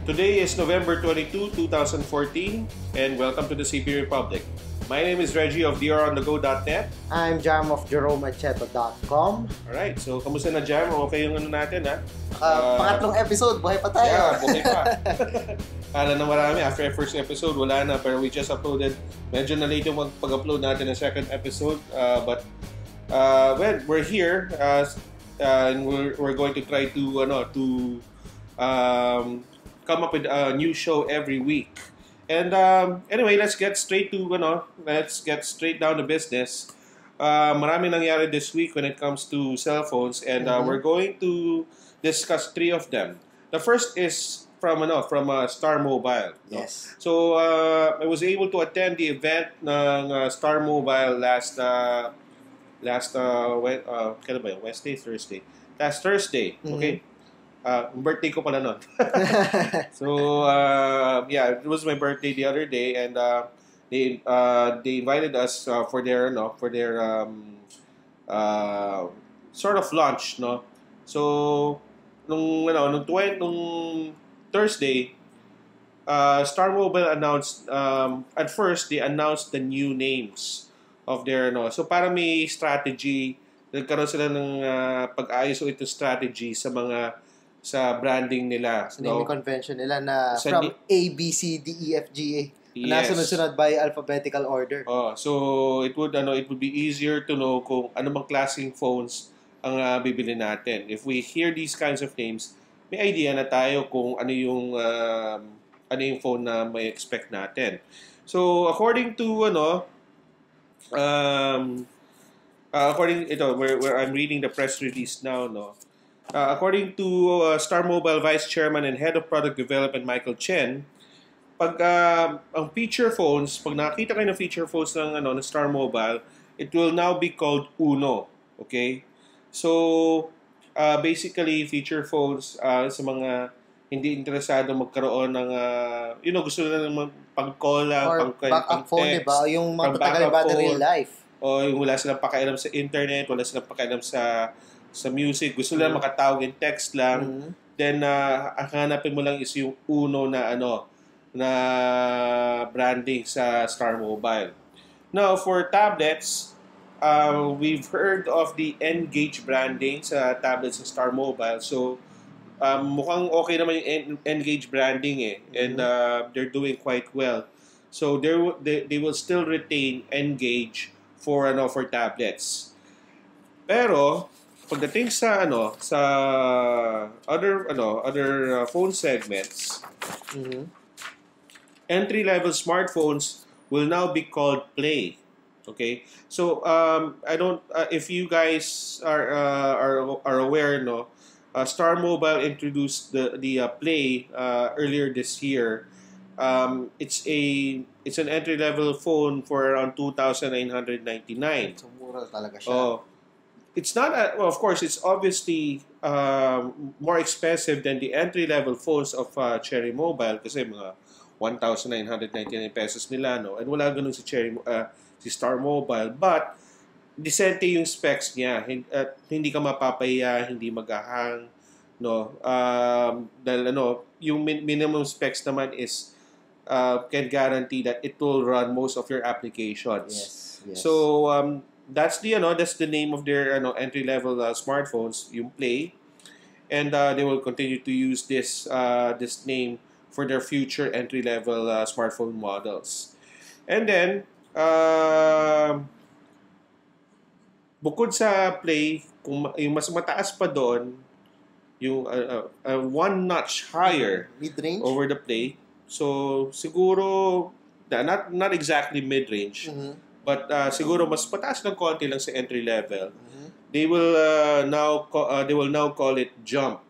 Today is November 22, 2014, and welcome to the CP Republic. My name is Reggie of DROnTheGo.net. I'm Jam of JeromeMacheto.com. Alright, so kamusta na Jam? Okay yung ano natin, ha? Pangatlong episode, buhay pa tayo. Yeah, buhay pa. Kala na marami, after first episode, wala na, pero we just uploaded. Medyo na late yung pag-upload natin ng second episode, but well, we're here, and we're going to try to come up with a new show every week. And anyway, let's get straight down to business. Marami nangyari this week when it comes to cell phones, and we're going to discuss three of them. The first is from Starmobile. Yes. So I was able to attend the event ng Starmobile last Thursday. Okay. Birthday ko pala nun. So yeah, it was my birthday the other day, and they invited us for their sort of lunch, no. So nung Thursday, Starmobile announced, at first they announced the new names of their so para may strategy, nagkaroon sila ng pag-ayos o ito strategy sa branding nila. Sa naming convention nila na from A, B, C, D, E, F, G, A. Yes. Nasunod-sunod by alphabetical order. So it would be easier to know kung ano bang klaseng phones ang bibili natin. If we hear these kinds of names, may idea na tayo kung ano yung phone na may expect natin. So according to where I'm reading the press release now, no. According to Starmobile Vice Chairman and Head of Product Development Michael Chen, pag ang feature phones, pag nakita kayo ng feature phones ng Starmobile, it will now be called Uno. Okay? So basically feature phones sa mga hindi interesado magkaroon ng gusto nila ng pag-call lang, backup phone, diba? Yung matatagal battery life. O yung wala silang pakialam sa internet, wala silang pakialam sa music, gusto nila makatawag in text lang, then ang hanapin mo lang is yung Uno na na branding sa Starmobile. Now, for tablets, we've heard of the N-Gage branding sa tablets ng Starmobile. So, mukhang okay naman yung N-Gage branding and they're doing quite well. So, they will still retain N-Gage for tablets. Pero pagdating sa other phone segments, entry-level smartphones will now be called Play. Okay, so I don't if you guys are aware, Starmobile introduced the Play earlier this year. It's an entry-level phone for around 2,999. So mura talaga siya. It's not of course, it's obviously more expensive than the entry-level phones of Cherry Mobile kasi mga 1,999 pesos nila, no? And wala ganun si Starmobile, but decente yung specs niya. Hindi ka mapapahiya, hindi mag-hang, no? Dahil yung minimum specs naman is can guarantee that it will run most of your applications. Yes. So that's the name of their entry-level smartphones, yung Play, and they will continue to use this name for their future entry-level smartphone models. And then bukod sa Play, yung mas mataas pa doon, yung one notch higher mid-range over the Play. So siguro not exactly mid-range. But siguro mas pataas ng konti lang sa entry level. They will now call it Jump.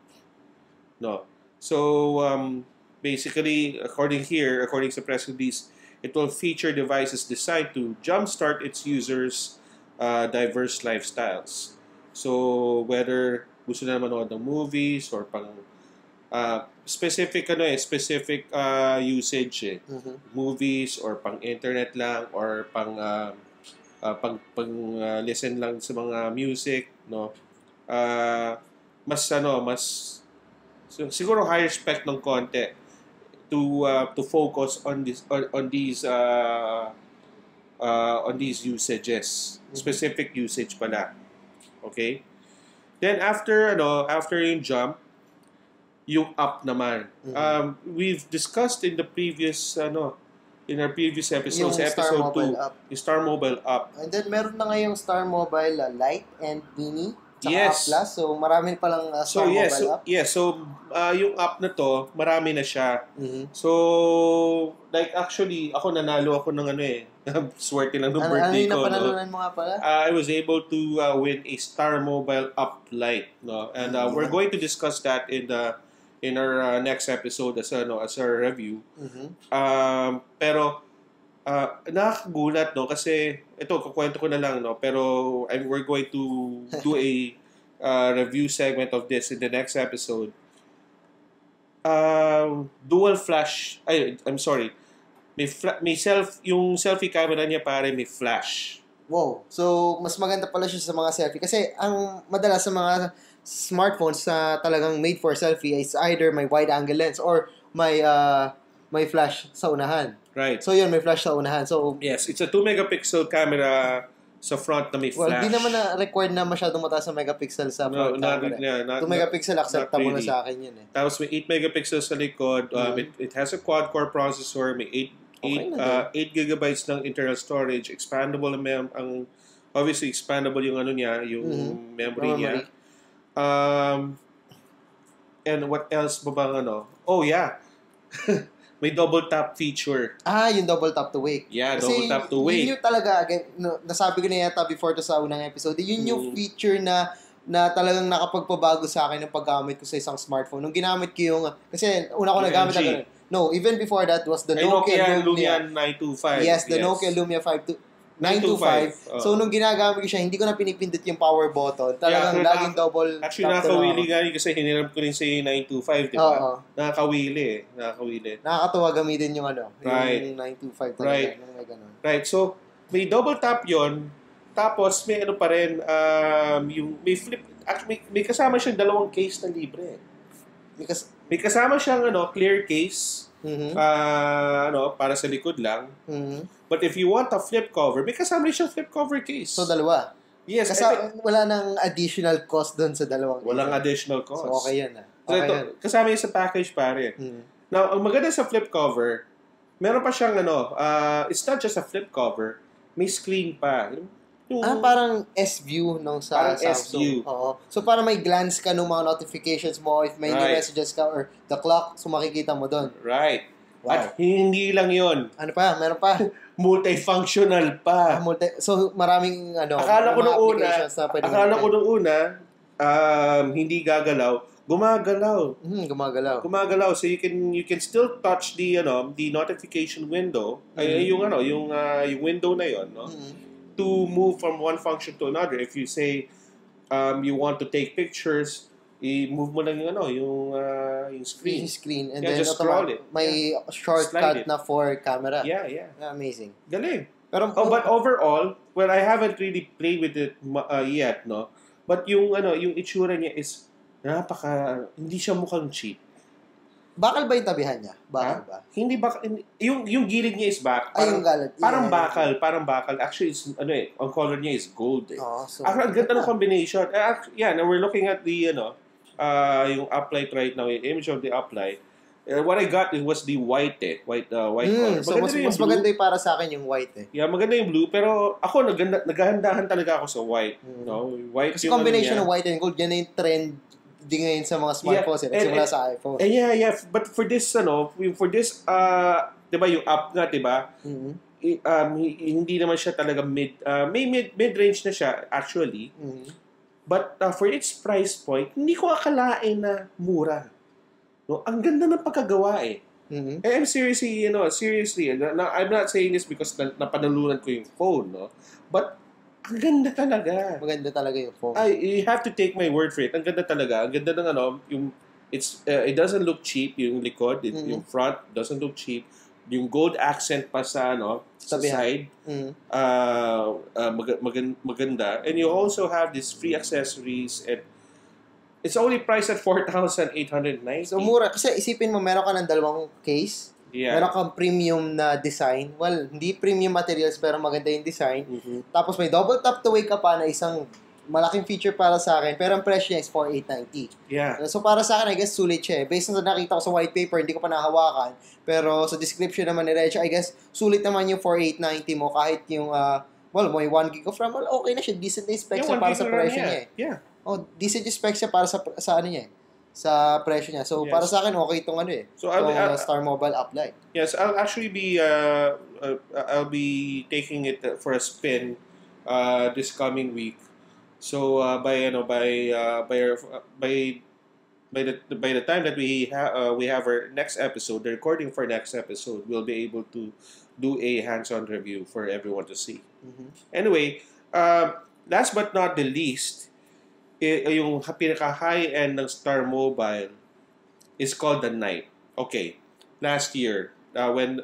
No. So basically, according to press release, it will feature devices designed to jumpstart its users' diverse lifestyles. So whether gusto na manood ng movies or pang specific usage, movies or pang internet lang or pang listen lang sa mga music, no. Mas siguro higher spec ng konti to focus on these usages, specific usage pala. Okay? Then after yung jump, yung up naman. We've discussed in our previous episodes, Yung episode 2, Starmobile up. yung Starmobile up. And then meron na ngayong Starmobile Lite and Mini. Tsaka Yes. Up Plus. So marami palang Starmobile up. So yung up na to, marami na siya. So, like actually, nanalo ako ng swerte lang ng birthday ko. Ano panalunan mo nga pala? I was able to win a Starmobile Up Lite, no? And we're going to discuss that in our next episode as our review. Pero nakakagulat, no, kasi ito kukwento ko na lang, no, pero we're going to do a review segment of this in the next episode. Dual flash, I'm sorry. Yung selfie camera niya pare may flash. Wow. So, mas maganda pala siya sa mga selfie. Kasi, ang madalas sa mga smartphones na talagang made for selfie is either may wide angle lens or may flash sa unahan. Right. So, yun, may flash sa unahan. So, yes, it's a 2 megapixel camera sa front na may flash. Well, di naman required na masyadong mataas sa megapixel sa front camera. 2 megapixel acceptable na sa akin yun eh. Tapos may 8 megapixel sa likod. It has a quad-core processor. May 8 gigabytes ng internal storage. Expandable obviously expandable yung yung memory niya. And what else ba bang Oh yeah. May double tap feature. Yung double tap to wake. Yeah, kasi double tap to wake. Yun yung talaga, again, nasabi ko na yata before to sa unang episode, yun yung feature na talagang nakapagpabago sa akin ng paggamit ko sa isang smartphone. Nung ginamit ko yung, kasi una ko nagamit na ganun. No, even before that was the Nokia Lumia 925. Yes, the Nokia Lumia 925. So, nung ginagamit ko siya, hindi ko na pinipindot yung power button. Talagang laging double tap. Actually, nakakawili nga rin kasi hiniram ko rin sa 925, di ba? Nakakawili. Nakakatuwa gamitin yung yung 925 talaga. Right. Right. So, may double tap yon. Tapos, may pa rin, yung may flip, actually, may kasama siyang dalawang case na libre. May kasama siyang clear case. Para sa likod lang. But if you want a flip cover, may kasama rin siyang flip cover case. So, dalawa? Yes. Kasi wala nang additional cost doon sa dalawang. Walang additional cost. So, okay yan. Kasama yun sa package, pare. Now, ang maganda sa flip cover, meron pa siyang it's not just a flip cover, may screen pa. Parang S-View nung sa Samsung. Oo. So, parang may glance ka ng mga notifications mo if may new messages ka or the clock, so makikita mo doon. Right. Wow. At hindi lang yon. Ano pa? Meron pa? Multifunctional pa. So, maraming Akala ko nung una, hindi gagalaw. Gumagalaw. Gumagalaw. So you can still touch the notification window. Yung window na yon, no? To move from one function to another. If you say you want to take pictures, i-move mo lang yung screen. Yung screen. And then just scroll it. May shortcut na for camera. Yeah. Amazing. Galing. But overall, well, I haven't really played with it yet, no? But yung itsura niya is hindi siya mukhang cheap. Bakal ba yung tabihan niya? Bakal ba? Hindi bakal. Yung gilid niya is bakal. Yung galit. Parang bakal. Actually, it's, ang color niya is gold. So, ang ganda ng combination. Now we're looking at the, yung uplight right now, yung image of the uplight. What I got was the white color. So, mas maganda yung para sa akin yung white eh. Yeah, maganda yung blue. Pero ako, naghahandahan talaga ako sa white. No? White. Kasi combination ng white and gold, yan na yung trend di ngayon sa mga smartphones nagsimula sa iPhone. Yeah. But for this, diba yung up nga, diba? Hindi naman siya talaga mid-range na siya, actually. But for its price point, hindi ko akalain na mura. No? Ang ganda ng pagkagawa eh. I'm seriously, I'm not saying this because napanalunan ko yung phone, no? But ang ganda talaga. Maganda talaga yung phone. You have to take my word for it. Ang ganda talaga. Ang ganda ng it doesn't look cheap yung likod, yung front doesn't look cheap. Yung gold accent pa sa side. Maganda. And you also have these free accessories and It's only priced at 4,890. So, mura. Kasi isipin mo, meron ka ng dalawang case. Yeah. Meron kang premium na design. Well, hindi premium materials, pero maganda yung design. Tapos may double tap to wake ka pa na isang malaking feature para sa akin. Pero ang presyo niya is 4,890. Yeah. So, para sa akin, I guess, sulit siya. Based on sa nakita ko sa white paper, hindi ko pa nahawakan. Pero sa description naman ni Reg, I guess, sulit naman yung 4,890 mo kahit yung, well, may 1 gig of RAM. Well, okay na siya. Decent na specs siya para sa presyo niya eh. Yeah. Oh, decent yung specs siya para sa ano niya eh. Sa presyo niya. So, para sa akin, okay itong ano eh. So, Starmobile apply. Yes, I'll actually be, I'll be taking it for a spin this coming week. So, by the time that we have our next episode, the recording for next episode, we'll be able to do a hands-on review for everyone to see. Anyway, last but not the least, yung pinaka-high-end ng Starmobile is called the Knight. Okay, last year, when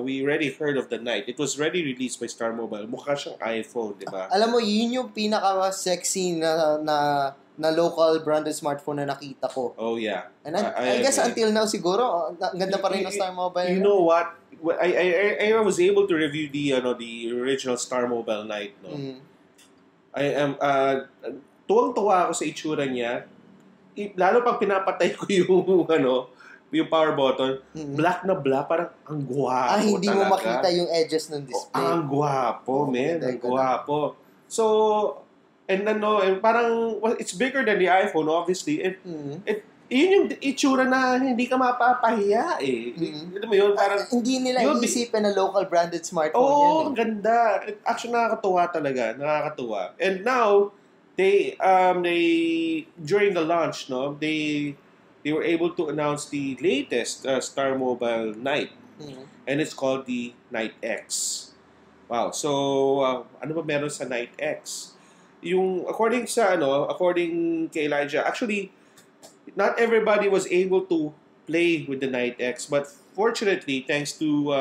we already heard of the Knight, it was already released by Starmobile. Mukha siyang iPhone, di ba? Alam mo, yun yung pinaka-sexy na local branded smartphone na nakita ko. Oh, yeah. And I guess until now, siguro, ang ganda pa rin ng Starmobile. You know what? I was able to review the original Starmobile Knight. No? I am tuwang-tuwa ako sa itsura niya. Lalo pag pinapatay ko yung power button, black na black, parang ang gwapo hindi talaga. mo makita yung edges ng display. Ang gwapo, man. Ang gwapo. So, and parang, well, it's bigger than the iPhone, obviously. Yun yung itsura na hindi ka mapapahiya eh. Alam mo yun, parang... hindi nila iisipin na local branded smartphone yan. Oo, ganda. Actually, nakakatuwa talaga. Nakakatuwa. And now, they during the launch, they were able to announce the latest Starmobile Knight. And it's called the Knight X. Wow. So, ano ba meron sa Knight X? Yung, according kay Elijah, actually, not everybody was able to play with the Knight X, but fortunately, thanks to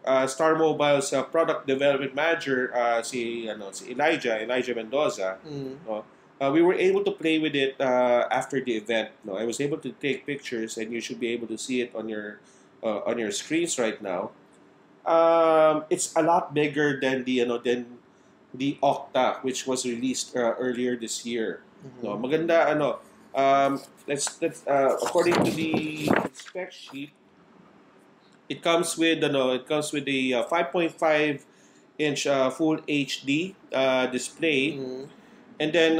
Starmobile's product development manager, si Elijah Mendoza, we were able to play with it after the event. I was able to take pictures, and you should be able to see it on your screens right now. It's a lot bigger than the Octa, which was released earlier this year. Maganda let's according to the spec sheet, it comes with a 5.5 inch full HD display, and then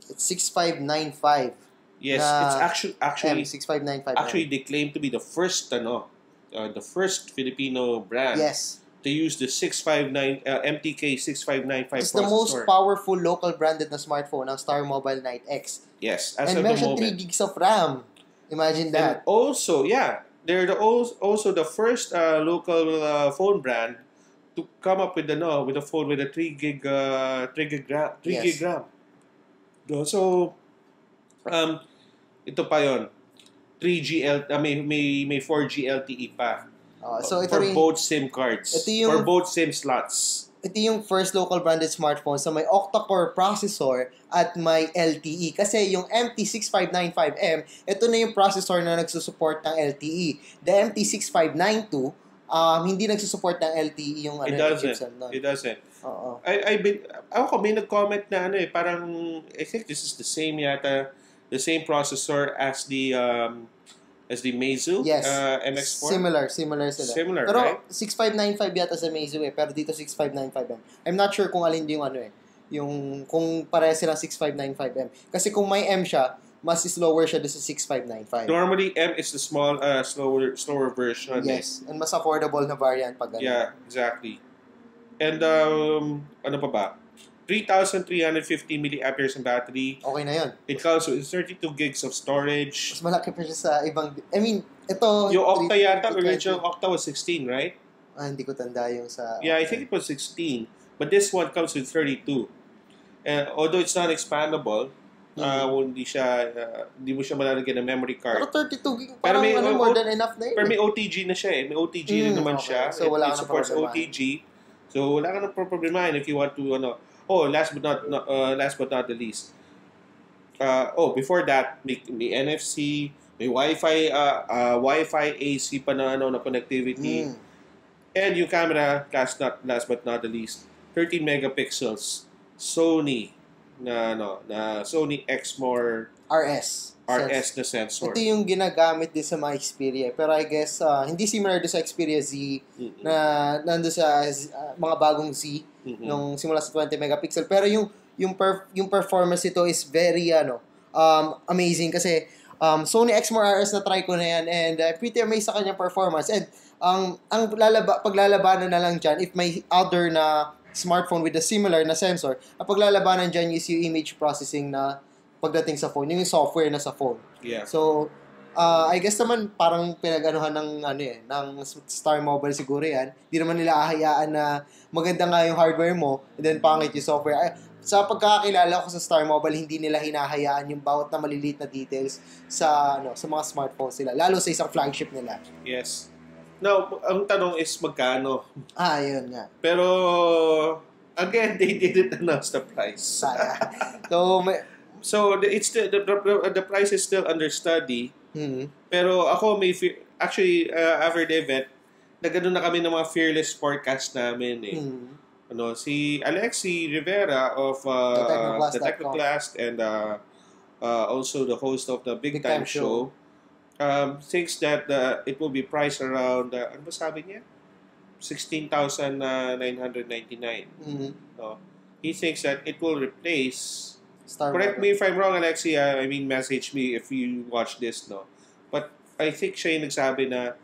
it's 6595. Yes, it's actually 6595. Actually, they claim to be the first Filipino brand. Yes. To use the MTK 6595 processor. It's the most powerful local branded na smartphone, ang Starmobile Knight X. Yes, as and of the moment. And 3 gigs of RAM. Imagine that. And also, they're also the first local phone brand to come up with a phone with a 3 gig RAM. So, ito pa yon. 3G may 4G LTE pa. So for both SIM cards. For both SIM slots. Ito yung first local branded smartphone sa may octa-core processor at may LTE. Kasi yung MT6595M, ito na yung processor na nagsusupport ng LTE. The MT6592, hindi nagsusupport ng LTE yung It doesn't. Ako may nag-comment na parang I think this is the same processor as the Meizu MX4. Similar sila. Similar, pero right? 6595 yata sa Meizu pero dito 6595M. I'm not sure kung alin yung yung kung parehas silang 6595M. Kasi kung may M siya, mas slower siya doon sa 6595. Normally, M is the slower version. Yes, and mas affordable na variant pag ganun. Yeah, exactly. And ano pa ba? 3,350 milliamperes ang battery. Okay na yun. It comes with 32 gigs of storage. Mas malaki pa siya sa ibang... ito... Yung Octa yata, original Octa was 16, right? Hindi ko tanda yung sa... Yeah, I think it was 16. But this one comes with 32. And although it's not expandable, hindi mo siya malalagyan ng memory card. Pero 32 gig, parang more than enough na yun. Pero may OTG na siya eh. May OTG rin naman siya. So wala it supports OTG. So wala ka na problemahin if you want to, last but not the least. before that, may NFC, may Wi-Fi AC pa na, na connectivity. And yung camera, last but not the least, 13 megapixels. Sony na Sony Exmor RS. RS na sensor. Ito yung ginagamit din sa mga Xperia. Pero I guess, hindi similar doon sa Xperia Z na nando sa mga bagong Z nung simula sa 20 megapixel. Pero yung performance ito is very amazing kasi Sony Exmor RS na try ko na yan and pretty amazed sa kanyang performance. And ang paglalabanan na lang dyan, if may other na smartphone with a similar na sensor, ang paglalabanan dyan is yung image processing na pagdating sa phone, yung software na sa phone. Yeah. So, I guess naman parang pinag-anuhan ng Starmobile siguro yan. Hindi naman nila ahayaan na maganda nga yung hardware mo and then pangit yung software. Sa pagkakakilala ko sa Starmobile, hindi nila hinahayaan yung bawat na maliliit na details sa mga smartphones nila, lalo sa isang flagship nila. Yes. Now, ang tanong is magkano? Yun nga. Pero again, they didn't announce the price. So it's the price is still under study. Pero ako actually after the event, nagano na kami ng mga fearless forecast namin eh. Si Alexi Rivera of the Technoclast and also the host of the Big Time Show thinks that it will be priced around ano ba sabi niya? 16,999. He thinks that it will replace correct me if I'm wrong, Alexi. Message me if you watch this, no? But I think siya yung nagsabi na,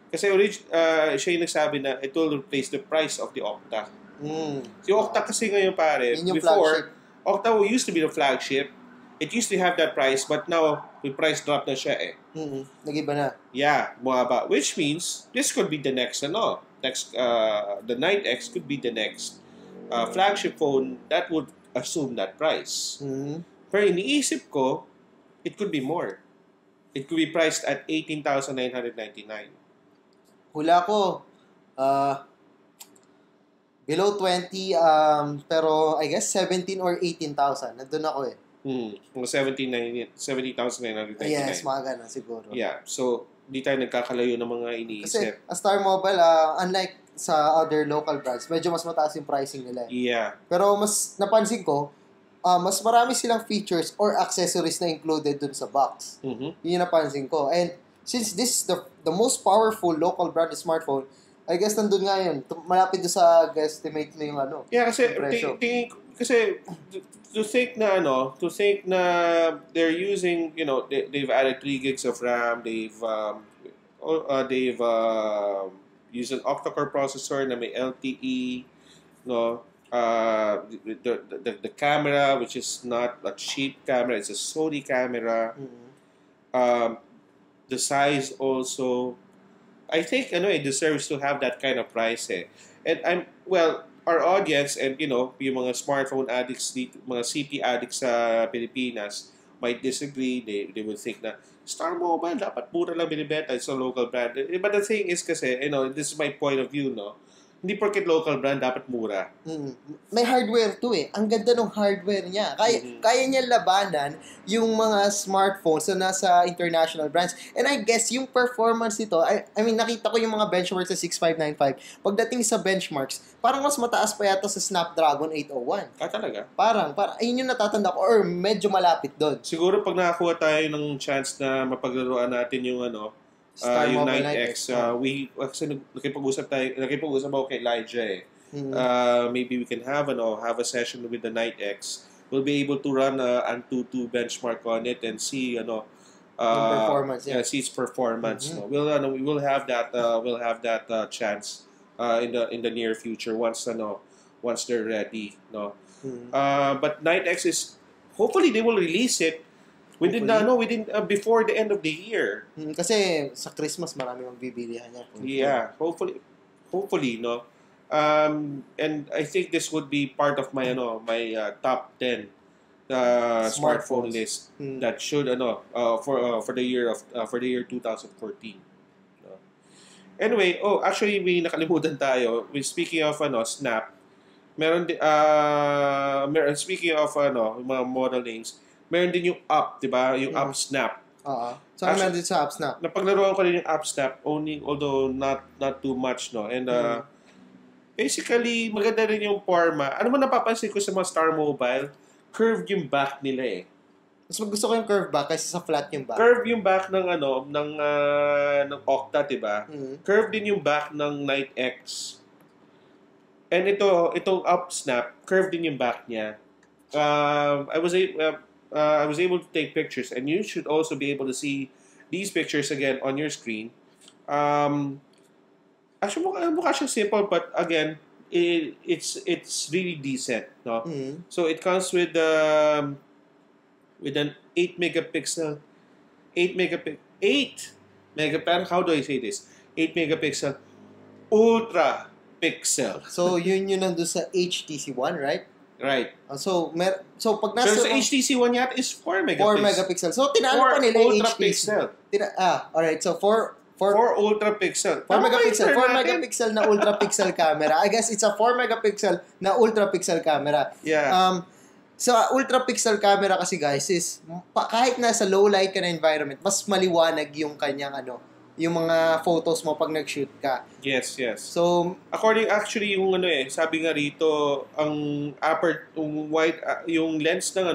kasi siya yung nagsabi na it will replace the price of the Octa. Si Octa kasi ngayon pare, before, Octa used to be the flagship. It used to have that price, but now, the price drop na siya eh. Nag-iba na. Yeah, bumaba. Which means, this could be the next, the 9X could be the next flagship phone that would assume that price. Pero iniisip ko, it could be more. It could be priced at 18,999. Hula ko, below 20, pero I guess 17 or 18,000. Nandun ako eh. 70,999. Yes, mga ganun siguro. Yeah, so di tayo nagkakalayo ng mga iniisip. Kasi Starmobile, unlike sa other local brands, medyo mas mataas yung pricing nila. Yeah. Pero mas napansin ko, mas marami silang features or accessories na included dun sa box. Yun yung napansin ko. And since this is the most powerful local brand smartphone, I guess nandun nga yun. Malapit doon sa guesstimate na yung Yeah, kasi to think na they're using, they've added 3 gigs of RAM, they've used an octa-core processor na may LTE, the camera, which is not a cheap camera, it's a Sony camera. The size also, I think it deserves to have that kind of price eh. And our audience and yung mga smartphone addicts, mga CP addicts sa Pilipinas might disagree. They would think na Starmobile dapat mura lang binibenta sa local brand. But the thing is kasi, this is my point of view, hindi porket local brand dapat mura. May hardware to eh. Ang ganda ng hardware niya. Kaya niya labanan yung mga smartphones na nasa international brands. And I guess yung performance nito, nakita ko yung mga benchmarks sa 6595. Pagdating sa benchmarks, parang mas mataas pa yata sa Snapdragon 801. Talaga? Parang, ayun yung natatanda ko or medyo malapit doon. Siguro pag nakakuha tayo ng chance na mapaglaruan natin yung yung 9X, kasi nakipag-usap ako kay Elijah eh. Maybe we can have a session with the 9X. We'll be able to run Antutu benchmark on it and see performance. See its performance. We will have that chance in the near future once they're ready. But 9X is hopefully they will release it. Within before the end of the year. Kasi sa Christmas marami magbibilihan niya. Yeah, hopefully, and I think this would be part of my top 10 smartphone list that should for the year 2014. Anyway, actually may nakalimutan tayo. Speaking of Snap, speaking of mga model names, meron din yung up, di ba? Yung up snap. So, meron din sa up snap. Napaglaruan ko rin yung up snap, although not too much, no? And basically, maganda rin yung forma. Ano mo napapansin ko sa mga Starmobile? Curved yung back nila eh. Mas gusto ko yung curve back kaysa sa flat yung back. Curve yung back ng ng Octa, 'di ba? Curve din yung back ng Night X. And itong up snap, curve din yung back niya. I was able to take pictures, and you should also be able to see these pictures again on your screen. Actually, mukha siyang simple, but again, it's really decent, no? So it comes with an 8 megapixel, how do I say this? 8 megapixel ultra pixel. So yun nandun sa HTC One, right? Right. So pag nasa sa HTC One yata is 4 megapixel. 4 megapixel. So tinalo pa nila yung ultra HTC. pixel. Alright. So 4 ultra pixel. 4 megapixel. 4 megapixel na ultra pixel camera. I guess it's a 4 megapixel na ultra pixel camera. Yeah. Sa ultra pixel camera kasi guys is kahit nasa low light ka na environment, mas maliwanag yung kanyang yung mga photos mo pag nag-shoot ka. Yes. So, actually yung sabi nga rito, ang yung lens ng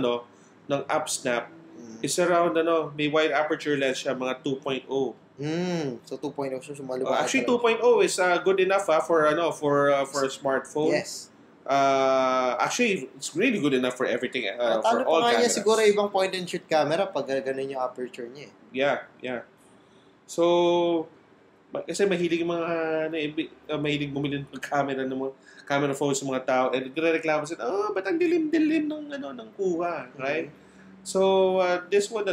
ng up snap is around may wide aperture lens siya, mga 2.0. So 2.0 siya maliwanag. Actually 2.0 is good enough for a smartphone. Yes. Actually, it's really good enough for everything. For all cameras. Niya siguro ibang point and shoot camera pag ganun yung aperture niya. Yeah. So, kasi mahilig mahilig bumili ng camera phones ng mga tao, and nagrereklamo sila, ba't ang dilim-dilim ng kuha, right? So, this would,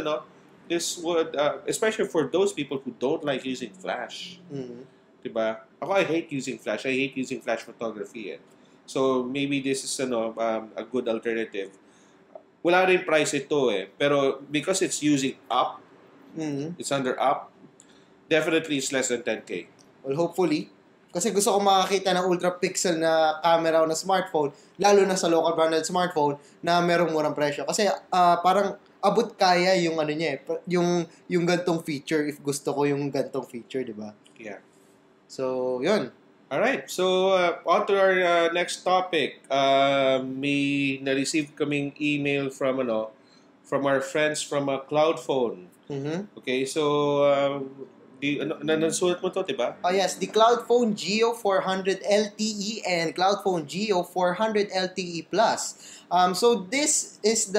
especially for those people who don't like using flash, diba? Ako, I hate using flash. I hate using flash photography. So, maybe this is, a good alternative. Wala rin price ito pero because it's using up, it's under up, definitely it's less than 10K. Well, hopefully. Kasi gusto ko makakita ng ultra pixel na camera o na smartphone, lalo na sa local branded smartphone, na merong murang presyo. Kasi parang abot kaya yung niya yung gantong feature if gusto ko yung gantong feature, di ba? Yeah. So, yun. Alright, so on to our next topic. May na-receive kaming email from our friends from Cloudphone. Okay, so nasulat mo to, diba? Yes, the Cloudphone Geo 400 LTE and Cloudphone Geo 400 LTE Plus. So this is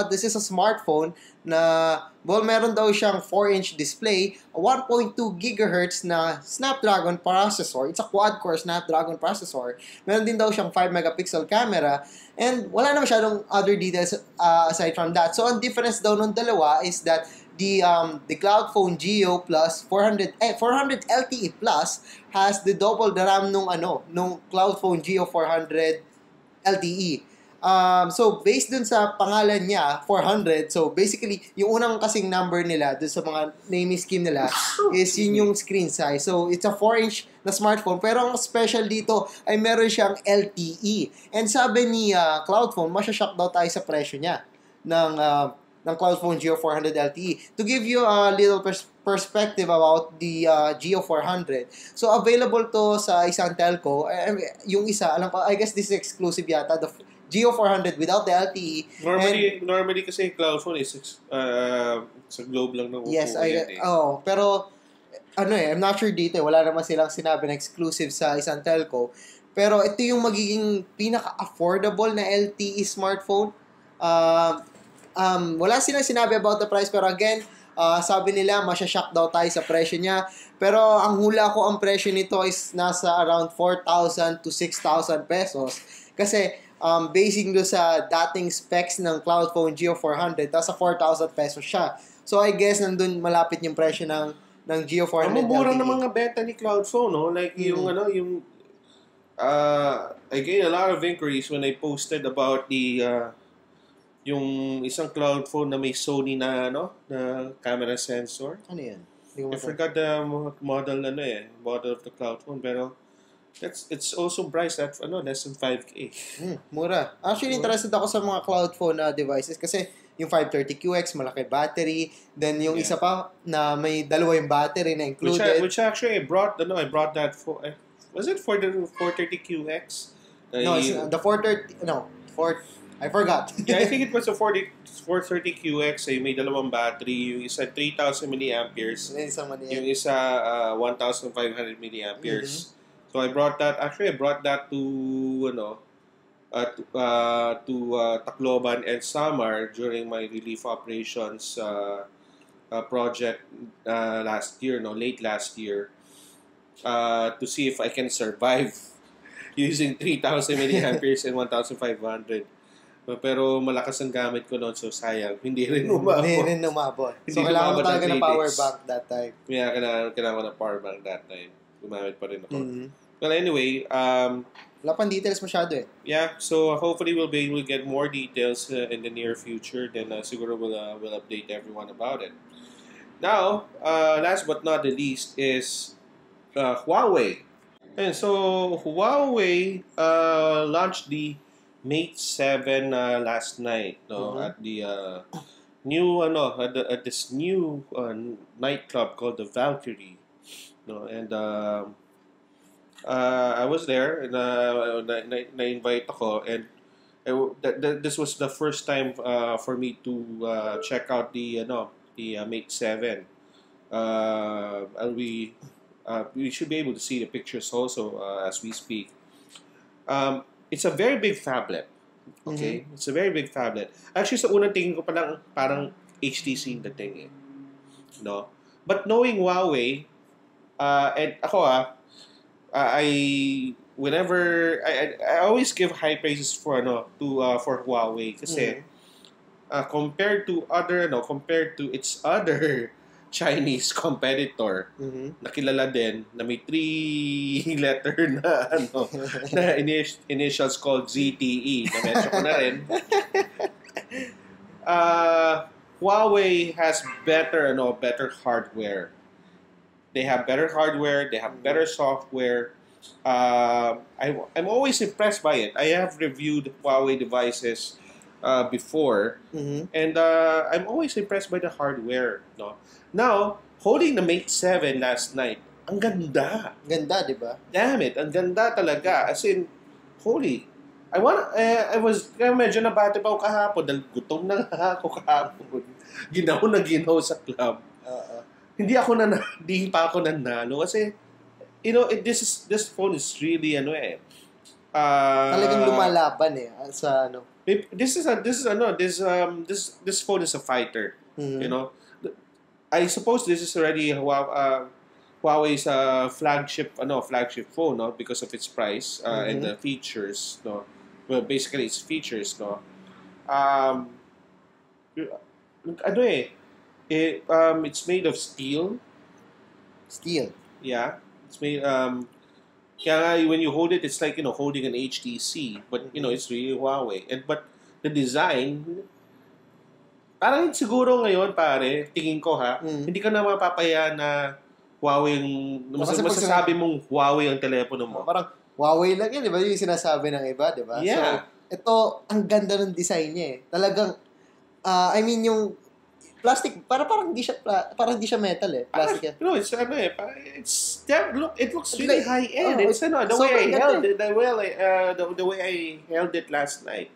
this is a smartphone na meron daw siyang 4-inch display, 1.2 GHz na Snapdragon processor. It's a quad-core Snapdragon processor. Meron din daw siyang 5 megapixel camera, and wala na masyadong other details aside from that. So ang difference daw ng dalawa is that the Cloudphone Geo Plus 400 LTE Plus has the double the RAM nung Cloudphone Geo 400 LTE. So based dun sa pangalan niya 400, so basically yung unang kasing number nila dun sa mga naming scheme nila is yun yung screen size. So it's a 4-inch na smartphone, pero ang special dito ay meron siyang LTE. And sabi ni Cloudphone, masya-shock daw tayo sa presyo niya ng Cloudphone Geo 400 LTE. To give you a little perspective about the Geo 400, so available to sa isang telco. Yung isa, alam ko, I guess this is exclusive yata, the Geo 400 without the LTE. Normally kasi Cloudphone is sa globe lang ng upo. Yes, pero I'm not sure dito. Wala naman silang sinabi na exclusive sa isang telco. Pero ito yung magiging pinaka-affordable na LTE smartphone. Wala silang sinabi about the price, pero again, sabi nila masya-shock daw tayo sa presyo niya. Pero ang hula ko, ang presyo nito is nasa around 4,000 to 6,000 pesos. Kasi basing do sa dating specs ng Cloudphone Geo 400, nasa 4,000 pesos siya. So I guess nandun malapit yung presyo ng Geo 400 LTE. Mura ng mga beta ni Cloudphone, no? Like I gained a lot of inquiries when I posted about yung isang Cloudphone na may Sony na camera sensor. Ano yan? I forgot the model of the Cloudphone, pero It's also priced at less than 5K. Mura. Actually, interested ako sa mga cloud phone na devices kasi yung 530QX, malaki battery. Then yung isa pa na may dalawa yung battery na included. Which actually I brought that for, was it for the 430QX? No, it's the 430, I forgot. Yeah, I think it was a 430QX. May dalawang battery. Yung isa 3,000 milliamperes. Yung isa 1,500 milliamperes. So I brought that. Actually, I brought that to Tacloban and Samar during my relief operations project late last year, to see if I can survive using 3,000 milliamperes and 1,500. Pero malakas ang gamit ko noon, so sayang. Hindi rin umabot. So kailangan mo talaga ng power bank that time. Yeah, kailangan ko ng power bank that time. Gumamit pa rin ako. Well, anyway, wala pang details masyado eh. Yeah, so hopefully we'll be able to get more details in the near future. Then siguro we'll update everyone about it. Now, last but not the least is Huawei. And so Huawei launched the Mate 7 last night, at the new at this new nightclub called the Valkyrie. And I was there, and na-invite ako, and this was the first time for me to check out the Mate 7. We should be able to see the pictures also as we speak. It's a very big phablet. Okay? It's a very big phablet. Actually, sa unang tingin ko parang HTC the thing eh. No? But knowing Huawei, and ako I always give high praises for Huawei kasi compared to its other Chinese competitor na kilala din na may 3-letter na initials called ZTE na mention ko na rin. Huawei has better hardware. They have better hardware, they have better software. I'm always impressed by it. I have reviewed Huawei devices before, and I'm always impressed by the hardware. No? Now, holding the Mate 7 last night, ang ganda. Ganda, di ba? Damn it, ang ganda talaga. As in, holy. I was medyo nabati pa ako kahapon dahil gutom na ako kahapon. Ginaw sa club. Hindi pa ako nanalo kasi this phone is really talagang lumalaban sa This phone is a fighter. I suppose this is already Huawei's flagship phone, no, because of its price and the features, no. Well, basically its features, no. It's made of steel. Steel. Yeah, it's made. Kaya when you hold it, it's like holding an HTC, but it's really Huawei. But the design, parang siguro ngayon pare, tingin ko hindi ka na mapapaya na Huawei yung masasabi mong Huawei ang telepono mo. Parang Huawei lang yun, di ba? Yung sinasabi ng iba, di ba? Yeah. So, ito, ang ganda ng design niya eh. Talagang, yung plastic, parang hindi siya metal eh. Plastic yan. No, it looks really high end. It's the way I held it last night.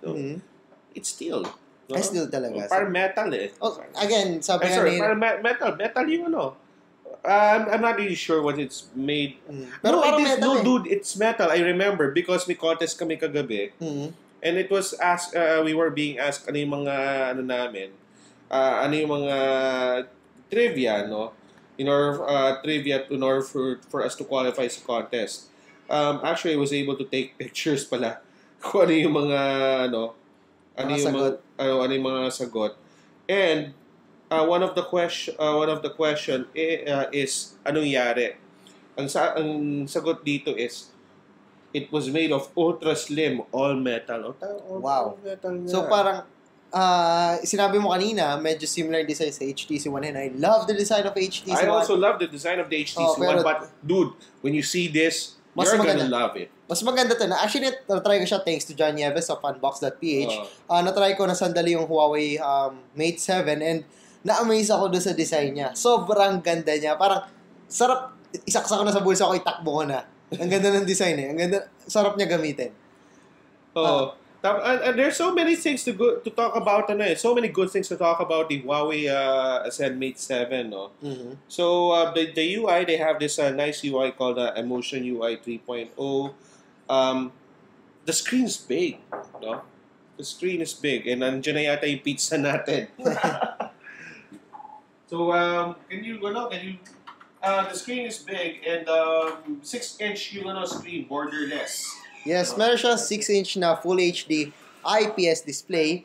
It's steel. No? Steel talaga. Parang metal eh. Again, sabi nga parang metal yung I'm not really sure what it's made. Pero dude, it's metal. I remember because may contest kami kagabi. And it was asked, we were being asked ano yung mga namin. Ano yung mga trivia, no? In order for us to qualify sa contest. Actually, I was able to take pictures pala kung ano yung mga ano yung mga sagot. And one of the question is anong yari? Ang sagot dito is it was made of ultra slim all metal. Wow. Metal nga. So parang sinabi mo kanina, medyo similar design sa HTC One, and I love the design of HTC One. I also love the design of the HTC One, but dude, when you see this, Mas You're maganda. gonna love it. Mas maganda to. Actually, na-try ko siya thanks to John Nieves of unbox.ph. Na-try ko na sandali yung Huawei Mate 7 and na-amaze ako doon sa design niya. Sobrang ganda niya. Parang sarap. Isaksa ko na sa bulsa ko, itakbo ko na. Ang ganda ng design eh. Ang ganda. Sarap niya gamitin. And there's so many things to talk about. So many good things to talk about the Huawei Ascend Mate 7. No? So the UI, they have this nice UI called Emotion UI 3.0. The screen's big. No? The screen is big. And nandiyan na yata yung pizza natin. So the screen is big and 6-inch yung screen, borderless. Yes, meron siya 6-inch na Full HD IPS display.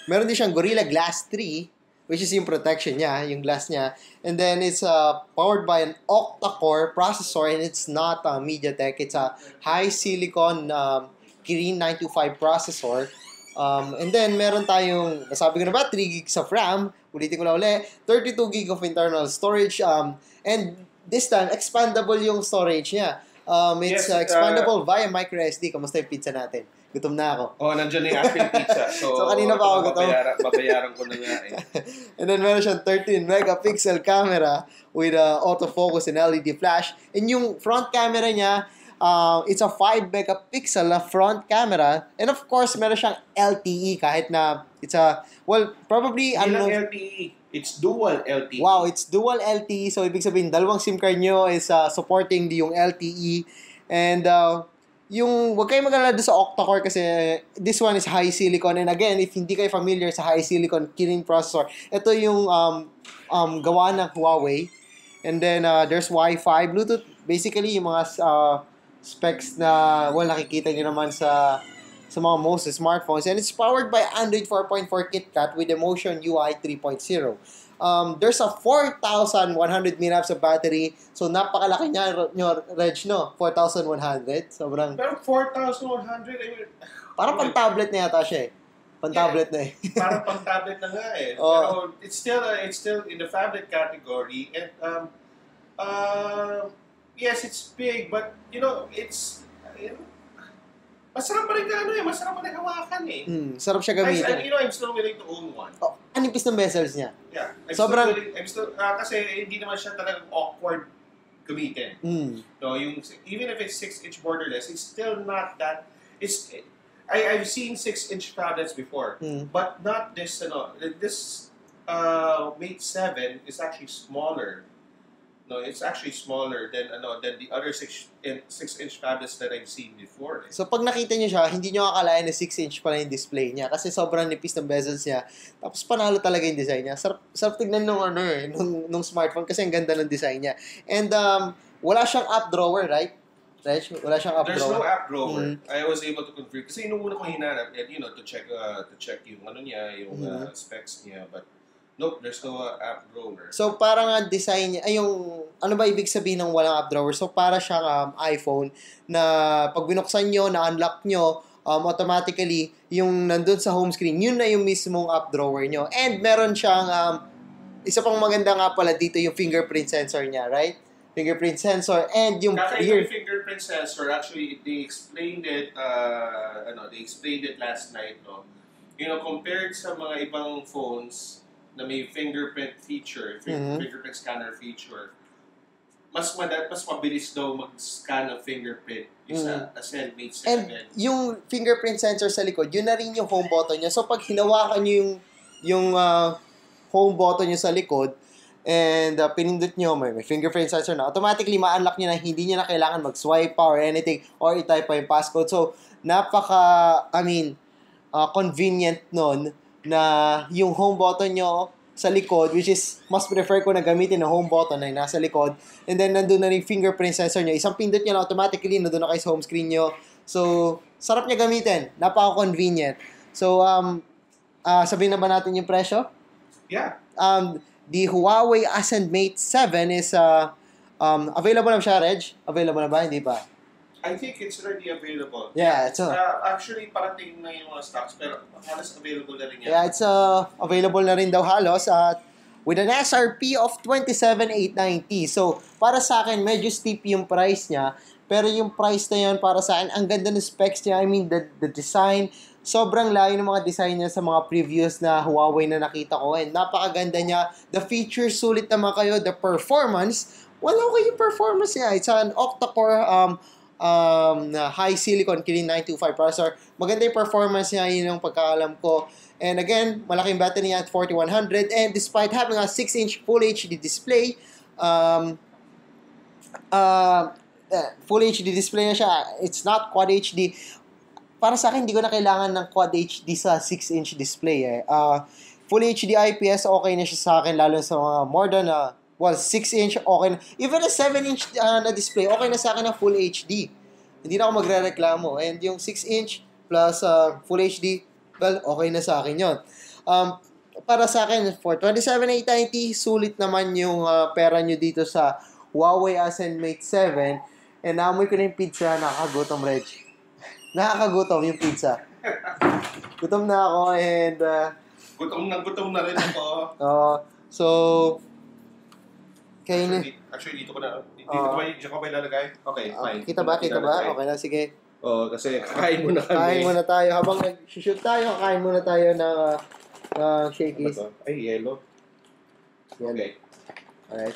Meron din siyang Gorilla Glass 3, which is yung protection niya, yung glass niya. And then it's powered by an octa-core processor and it's not MediaTek. It's a high silicon Kirin 925 processor. And then meron tayong, nasabi ko na ba, 3 gigs of RAM. Ulitin ko na uli, 32 gig of internal storage. And this time, expandable yung storage niya. It's expandable via micro SD. Kamusta yung pizza natin? Gutom na ako. Nandiyan na yung aking pizza. So kanina pa ako gutom. Babayaran ko na nga eh. And then meron siyang 13 megapixel camera with autofocus and LED flash. And yung front camera niya, it's a 5 megapixel na front camera. And of course, meron siyang LTE kahit na it's a, well, probably, LTE. It's dual LTE. Wow, it's dual LTE. So, ibig sabihin, dalawang SIM card nyo is supporting yung LTE. And, huwag kayong mag-alala doon sa octa-core kasi this one is high silicon. And again, if hindi kayo familiar sa high silicon Kirin processor, ito yung gawa ng Huawei. And then, there's Wi-Fi, Bluetooth. Basically, yung mga specs na, well, nakikita nyo naman sa mga most smartphones. And it's powered by Android 4.4 KitKat with Emotion UI 3.0. There's a 4,100 mAh of battery. So, napakalaki niya, Reg, no? 4,100. Sobrang... Pero 4,100, parang pang-tablet na yata siya eh. Pang-tablet na eh. Parang pang-tablet na nga eh. Pero it's still in the phablet category. And, yes, it's big, but, it's... masarap pa rin masarap pa rin hawakan eh. Sarap siya gamitin. I'm still willing to own one. Anipis ng bezels niya. Yeah. I'm still kasi hindi naman siya talagang awkward gamitin. No, even if it's 6-inch borderless, it's still not that, I've seen 6-inch tablets before, but not this, this Mate 7 is actually smaller. No, it's actually smaller than the other 6-inch tablets that I've seen before. So pag nakita niyo siya, hindi niyo akalain na 6-inch pala yung display niya kasi sobrang nipis ng bezels niya. Tapos panalo talaga yung design niya. Sarap tignan nung smartphone kasi ang ganda ng design niya. And wala siyang app drawer, right? Reg, wala siyang app There's drawer. no app drawer. I was able to confirm kasi nung una ko hinanap, to check yung yung specs niya, but nope, there's no app drawer. So, parang ang design niya, ano ba ibig sabihin ng walang app drawer? So, para siyang iPhone na pag binuksan nyo, na-unlock nyo, automatically, yung nandun sa home screen, yun na yung mismong app drawer nyo. And meron siyang, isa pang maganda nga pala dito, yung fingerprint sensor niya, right? Fingerprint sensor and yung yung fingerprint sensor, actually, they explained it last night, no? Compared sa mga ibang phones, na may fingerprint feature, fingerprint scanner feature, mas mabilis daw mag-scan ng fingerprint sa Ascend Mate 7. And yung fingerprint sensor sa likod, yun na rin yung home button niya. So pag hinawakan niyo yung home button niyo sa likod and pinindot niyo, may fingerprint sensor na, automatically ma-unlock niya na hindi niya na kailangan mag-swipe pa or anything or i-type pa yung passcode. So convenient nun na yung home button nyo sa likod, which is, mas prefer ko na gamitin na home button na nasa likod. And then, nandun na rin fingerprint sensor nyo. Isang pindot nyo na automatically, nandun na kayo sa home screen nyo. So, sarap niya gamitin. Napaka-convenient. So, sabihin na ba natin yung presyo? Yeah. The Huawei Ascend Mate 7 is, available na siya, Reg? Available na ba? Hindi pa? I think it's already available. Yeah, it's actually parating na yung mga stocks pero halos available na rin yan. Yeah, it's available na rin daw halos at with an SRP of 27,890. So, para sa akin, medyo steep yung price niya. Pero yung price na yun, para sa akin, ang ganda ng specs niya. I mean, the design, sobrang layo ng mga design niya sa mga previous na Huawei na nakita ko. And napakaganda niya. The features, sulit naman kayo. The performance, okay yung performance niya. It's an octa-core high silicon Kirin 925 processor. Maganda yung performance niya, yun yung pagkakalam ko. And again, malaking battery niya at 4100. And despite having a 6-inch Full HD display, Full HD display na siya. It's not Quad HD. Para sa akin, hindi ko na kailangan ng Quad HD sa 6-inch display. Full HD IPS, okay na siya sa akin, lalo sa mga more than 6-inch, okay na. Even a 7-inch na display, okay na sa akin ng Full HD. Hindi na ako magre-reklamo. And yung 6-inch plus Full HD, well, okay na sa akin yun. Para sa akin, for 27,890, sulit naman yung pera nyo dito sa Huawei Ascend Mate 7. And naamoy ko na yung pizza, nakakagutom, Reg. Nakakagutom yung pizza. Gutom na ako and... gutom na rin ako. So... Actually, dito ko ba ilalagay? Okay, fine. Kita ba? Okay na, sige. Kasi kain muna kami. Kain muna tayo. Habang nag-shoot tayo, kain muna tayo ng shakies. Ay, yellow. Okay. Alright,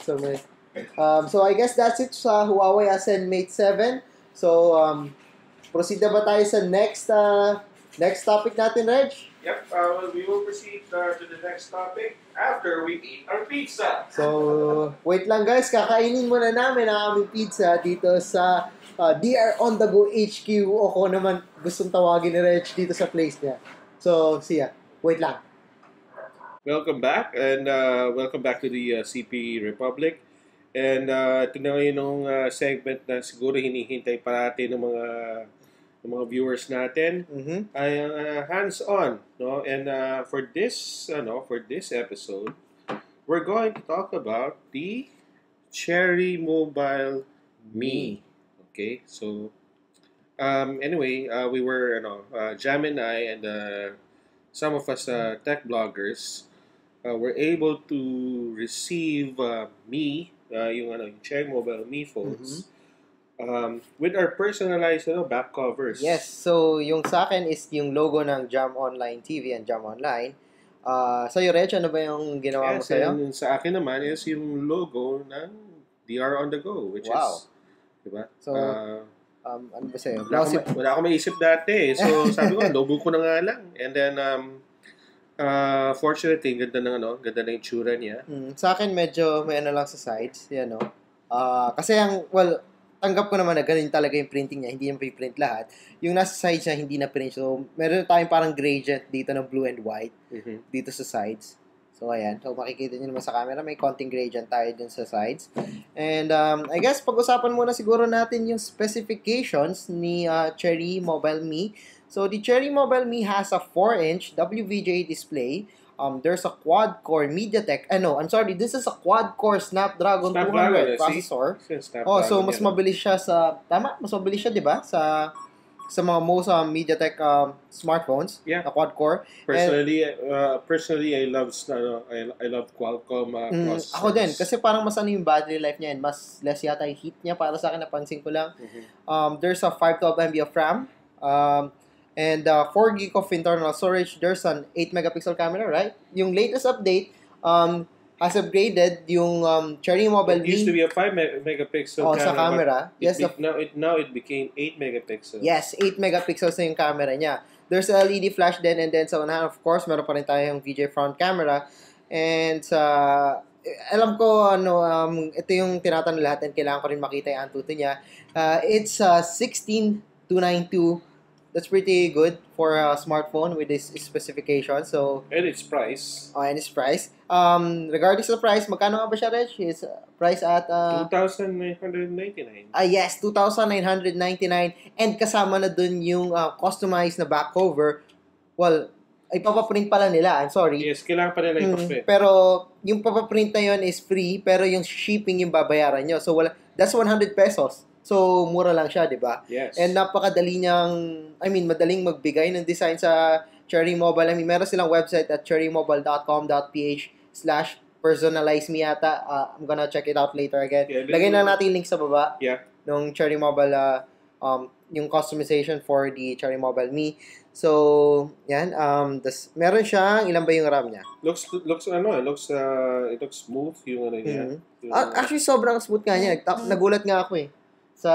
so I guess that's it sa Huawei Ascend Mate 7. So, proceed na ba tayo sa next topic natin, Reg? Yep, we will proceed to the next topic after we eat our pizza. So, wait lang guys, kakainin muna namin ang aming pizza dito sa DR On The Go HQ o kung naman gustong tawagin ni Reg dito sa place niya. So, see ya. Wait lang. Welcome back and welcome back to the CP Republic. And ito na yung segment na siguro hinihintay parati ng mga viewers natin ay hands-on, no? And for this episode, we're going to talk about the Cherry Mobile Me. Okay, so anyway, we were Jam and I and some of us tech bloggers were able to receive yung Cherry Mobile Me phones. With our personalized back covers. Yes, so yung sa akin is yung logo ng Jam Online TV and Jam Online. Sa'yo, Reg, ano ba yung ginawa mo sa'yo? And sa akin naman is yung logo ng DR On The Go, which is, diba? So, ano ba sa'yo? Wala akong maisip dati. So, sabi ko, logo ko na nga lang. And then, fortunately, ganda ng itsura niya. Sa akin, medyo may lang sa sides. Yan, no? Kasi tanggap ko naman na ganun talaga yung printing niya. Hindi yung pre-print lahat. Yung nasa sides niya, hindi na print. So, meron tayong parang gradient dito ng blue and white. Dito sa sides. So, ayan. So, makikita nyo naman sa camera, may konting gradient tayo dun sa sides. And, I guess, pag-usapan muna siguro natin yung specifications ni Cherry Mobile Me. So, the Cherry Mobile Me has a 4-inch WVGA display. There's a quad-core MediaTek. This is a quad-core Snapdragon 200 processor. So mas mabilis siya mas mabilis siya, 'di ba? Sa mga most MediaTek smartphones, na quad-core. Personally, I love Qualcomm processors. Ako din kasi parang mas yung battery life niya and mas less yata yung heat niya para sa akin, napansin ko lang. There's a 512 MB of RAM. And 4 GB of internal storage. There's an 8 megapixel camera, right? Yung latest update has upgraded yung Cherry Mobile Me. It used to be a 5 megapixel camera. Sa camera. Now it became 8 megapixels. Yes, 8 megapixels na yung camera niya. There's a LED flash then, and then sa unahan, of course, meron pa rin tayong VJ front camera. And alam ko, ito yung tinatanong lahat and kailangan ko rin makita yung antuto niya. It's 16292. That's pretty good for a smartphone with this specification. So, and its price. Regardless of the price, magkano nga ba siya, Reg? It's price at 2,999. Yes, 2,999 and kasama na dun yung customized na back cover. Well, ay papaprint pala nila. I'm sorry. Yes, kailangan pa nila ipaprint. Pero yung papaprint na yun is free, pero yung shipping yung babayaran nyo. So, that's 100 pesos. So, mura lang siya, di ba? Yes. And napakadali madaling magbigay ng design sa Cherry Mobile. Meron silang website at cherrymobile.com.ph/ Personalized Me yata. I'm gonna check it out later again. Yeah, Lagay lang natin yung link sa baba. Yeah. Nung Cherry Mobile, yung customization for the Cherry Mobile Me. So, yan. Meron siyang, ilan ba yung RAM niya? It looks smooth yung ano niya. Actually, sobrang smooth nga niya. Nagulat nga ako eh. Sa,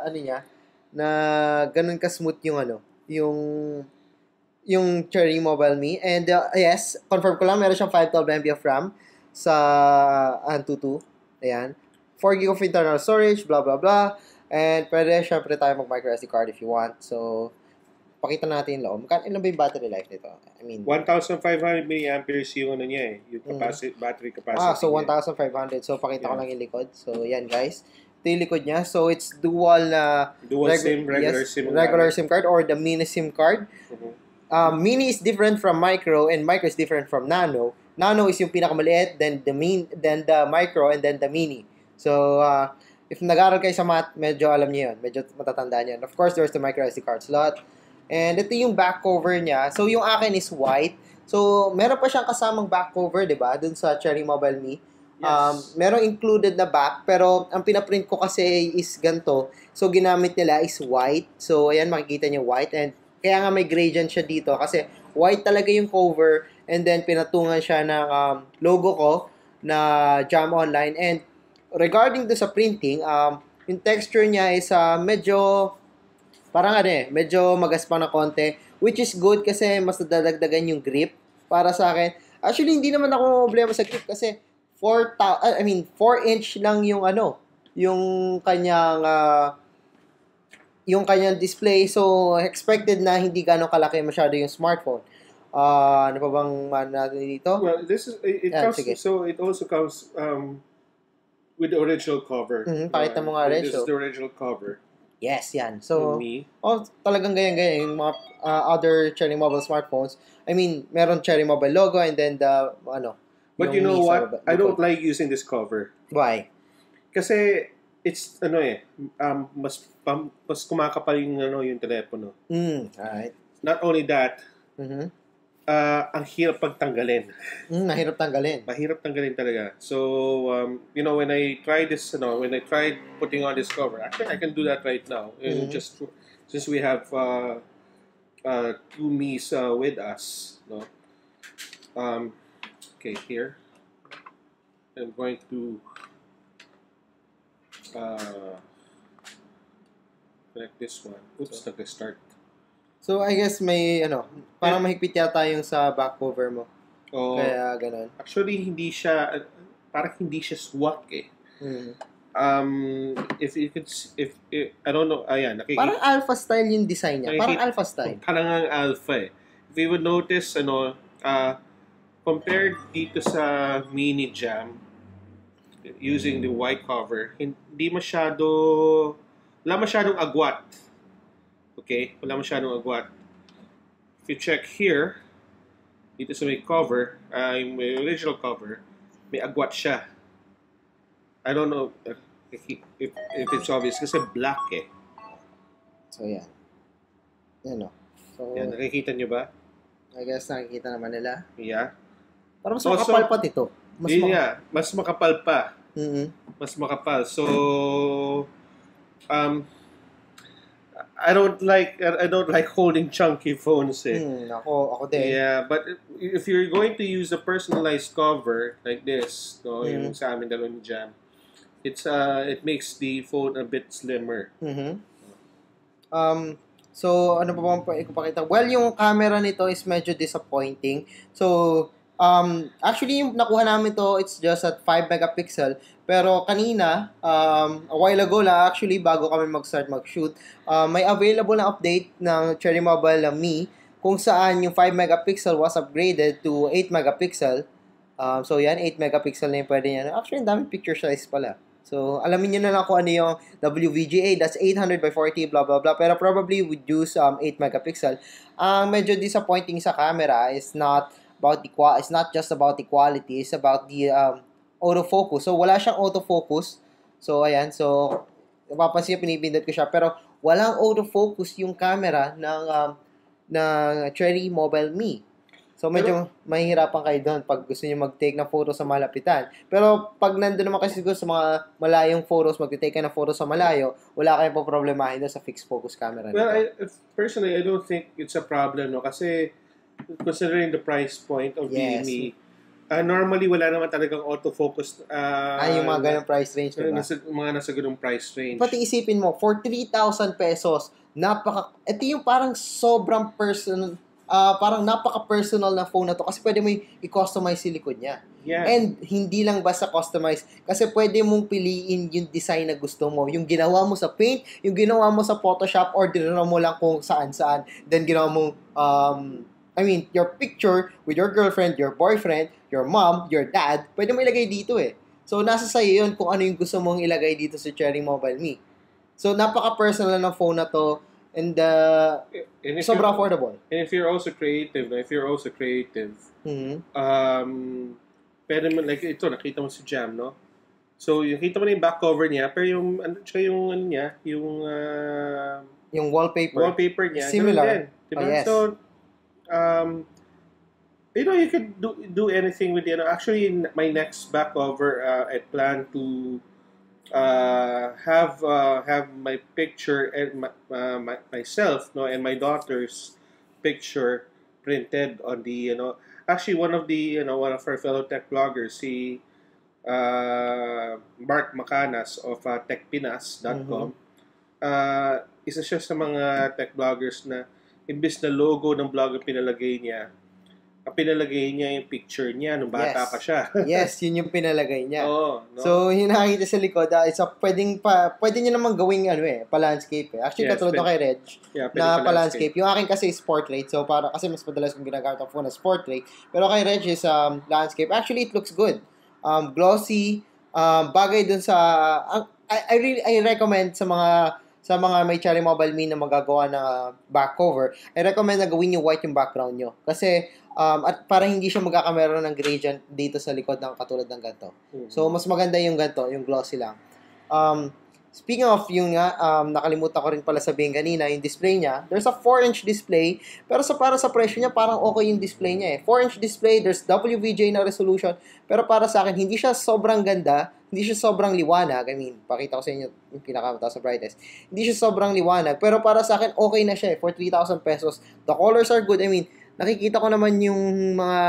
ano niya, na ganun ka-smooth yung ano, yung Cherry Mobile Me. And yes, confirm ko lang, meron siyang 512 MB of RAM sa Antutu. Ayan. 4 GB of internal storage, blah, blah, blah. And pwede syempre tayo mag-micro SD card if you want. So, pakita natin yung loob. Ilan ba yung battery life nito? I mean, 1,500 milliamperes yung ano niya eh. Yung battery capacity. So 1,500. So, pakita ko lang yung likod. So, yan guys. Ito yung likod niya. So, it's dual regular SIM card or the mini SIM card. Mini is different from micro and micro is different from nano. Nano is yung pinakamaliit, then the micro, and then the mini. So, if nag-aaral kayo sa math, medyo alam niyo yun. Medyo matatandaan yan. Of course, there's the micro SD card slot. And ito yung back cover niya. So, yung akin is white. So, meron pa siyang kasamang back cover, di ba? Dun sa Cherry Mobile Me. Yes. Merong included na back, pero ang pinaprint ko kasi is ganito. So, ginamit nila is white. So, ayan, makikita niyo white. And kaya nga may gradient siya dito kasi white talaga yung cover and then pinatungan siya ng logo ko na Jam Online. And regarding do sa printing, yung texture niya is medyo parang medyo magaspang na konti, which is good kasi mas nadadagdagan yung grip para sa akin. Actually, hindi naman ako problema sa grip kasi 4-inch lang yung yung kanyang display. So, expected na hindi gano'ng kalaki masyado yung smartphone. Ano pa bang natin dito? Well, it also comes with the original cover. Pakita mo nga rin. This is the original cover. Yes, yan. So, talagang ganyan-ganyan yung mga other Cherry Mobile smartphones. I mean, meron Cherry Mobile logo and then the, But you know what? I don't like using this cover. Why? Kasi, it's, mas kumakapal yung telepono. Alright. Not only that, ang hirap pagtanggalin. Mahirap tanggalin. Mahirap tanggalin talaga. So, when I tried this, when I tried putting on this cover, actually, I can do that right now. Just since we have two Mi's with us, no? Okay, here. I'm going to connect this one. Oops, nag-start. So, I guess may, parang mahigpit yata yung sa back cover mo. Oh, kaya ganun. Actually, parang hindi siya swak eh. If I don't know, ayan, parang alpha style yung design niya. Parang alpha style. Parang ang alpha eh. If you would notice, compared dito sa mini Jam, using the white cover, wala masyadong agwat. Okay? Wala masyadong agwat. If you check here, dito sa may cover, may original cover, may agwat siya. I don't know if it's obvious kasi black eh. So, yan. Yan o. So, yan, nakikita nyo ba? I guess nakikita naman nila. Yeah. Parang mas makapal pa dito. Mas makapal pa. Mas makapal. So, I don't like holding chunky phones eh. Ako din. Yeah, but if you're going to use a personalized cover like this, yung sa amin dalawang Jam, it makes the phone a bit slimmer. So, ano pa bang ipapakita? Well, yung camera nito is medyo disappointing. So, actually, yung nakuha namin to, it's just at 5 megapixel. Pero kanina, a while ago lang, actually, bago kami mag-start mag-shoot, may available na update ng Cherry Mobile Me kung saan yung 5 megapixel was upgraded to 8 megapixel. So, yan, 8 megapixel na yung pwede niya. Actually, ang daming picture size pala. So, alamin nyo na lang kung ano yung WVGA. That's 800 by 40, blah, blah, blah. Pero probably would use 8 megapixel. Ang medyo disappointing sa camera is not it's not just about the quality. It's about the autofocus. So, wala siyang autofocus. So, ayan. So, napapansin nyo, pinipindot ko siya. Pero, walang autofocus yung camera ng Cherry Mobile Me. So, medyo mahihirapan kayo doon pag gusto niyo mag-take ng photo sa malapitan. Pero, pag nandun naman kasi siguro sa mga malayong photos, mag-take ka ng photo sa malayo, wala kayong problemahin doon sa fixed focus camera Well, nito. personally, I don't think it's a problem, no? Kasi, considering the price point of the Yes. Mi, normally, wala naman talagang autofocus. Yung mga ganong price range, diba? Mga nasa ganong price range. Pati isipin mo, for 3,000 pesos, ito yung parang sobrang personal, parang napaka-personal na phone na to kasi pwede mo i-customize yung likod niya. Yeah. And hindi lang basta customize kasi pwede mong piliin yung design na gusto mo. Yung ginawa mo sa Paint, yung ginawa mo sa Photoshop, or dinala mo lang kung saan-saan. Then ginawa mo, your picture with your girlfriend, your boyfriend, your mom, your dad, pwede mo ilagay dito eh. So, nasa sa'yo yun kung ano yung gusto mong ilagay dito sa Cherry Mobile Me. So, napaka-personal ng phone na to and sobrang affordable. And if you're also creative, pwede mo, like ito, nakita mo si Jam, no? So, nakita mo na yung back cover niya, pero yung wallpaper niya, similar. Diba? Oh, yes. So, you could do anything with it. Actually, my next back cover, I plan to have my picture and myself, no, and my daughter's picture printed on the, actually one of our fellow tech bloggers, si Mark Macanas of techpinas.com. Isa siya sa mga tech bloggers na imbis na logo ng blog ang pinalagay niya yung picture niya nung bata pa siya. Yes, yun yung pinalagay niya. No? So, yung nakikita sa likod, pwede niya naman gawing pa-landscape eh. Actually, katulad ng kay Reg, na pa-landscape. Yung akin kasi is portrait. So, kasi mas madalas kong ginagamit ang phone as portrait. Pero kay Reg is landscape. Actually, it looks good. Glossy. Bagay dun sa... I recommend sa mga may Cherry Mobile Me na magagawa na back cover, I recommend na gawin yung white yung background nyo. Kasi, at para hindi siya magkakamera ng gradient dito sa likod ng katulad ng ganito. Mm-hmm. So, mas maganda yung ganito, yung glossy lang. Speaking of yung nakalimutan ko rin pala sabihin kanina, yung display niya, there's a 4-inch display, pero para sa presyo niya, parang okay yung display niya eh. 4-inch display, there's WVGA na resolution, pero para sa akin, hindi siya sobrang ganda, hindi siya sobrang liwanag. I mean, pakita ko sa inyo yung pinakamataas sa brightest. Hindi siya sobrang liwanag, pero para sa akin, okay na siya eh, for 3,000 pesos. The colors are good. I mean, nakikita ko naman yung mga